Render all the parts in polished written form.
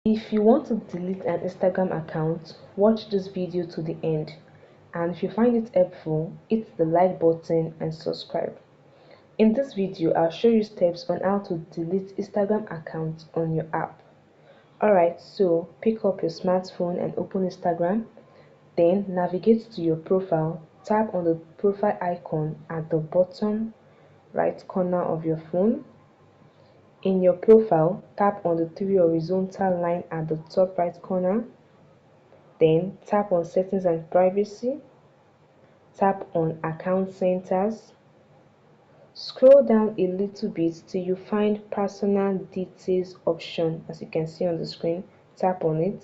If you want to delete an Instagram account, watch this video to the end, and if you find it helpful, hit the like button and subscribe. In this video, I'll show you steps on how to delete Instagram accounts on your app. Alright, so pick up your smartphone and open Instagram, then navigate to your profile, tap on the profile icon at the bottom right corner of your phone. In your profile, tap on the three horizontal lines at the top right corner, then tap on settings and privacy, tap on account centers, scroll down a little bit till you find personal details option. As you can see on the screen, tap on it,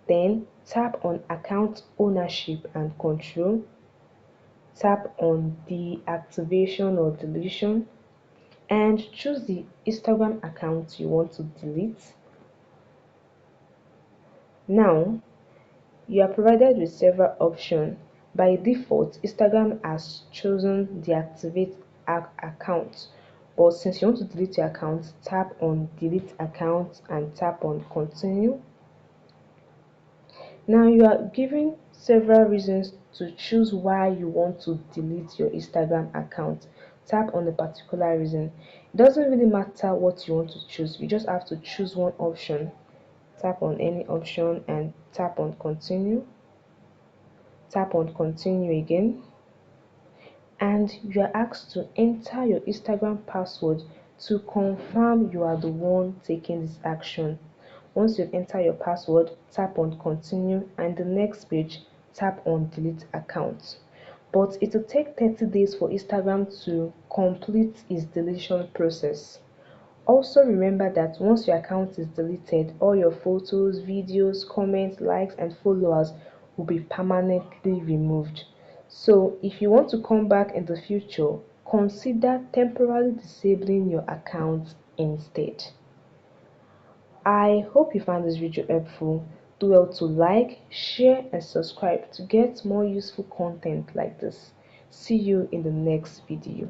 then tap on account ownership and control, tap on deactivation or deletion, and choose the Instagram account you want to delete. Now, you are provided with several options. By default, Instagram has chosen deactivate account, but since you want to delete your account, tap on delete account and tap on continue. Now you are given several reasons to choose why you want to delete your Instagram account. Tap on the particular reason. It doesn't really matter what you want to choose, you just have to choose one option. Tap on any option and tap on continue. Tap on continue again, and you are asked to enter your Instagram password to confirm you are the one taking this action. Once you enter your password, tap on continue, and the next page, tap on delete account. But it will take 30 days for Instagram to complete its deletion process. Also remember that once your account is deleted, all your photos, videos, comments, likes and followers will be permanently removed. So if you want to come back in the future, consider temporarily disabling your account instead. I hope you found this video helpful. Do well to like, share and subscribe to get more useful content like this. See you in the next video.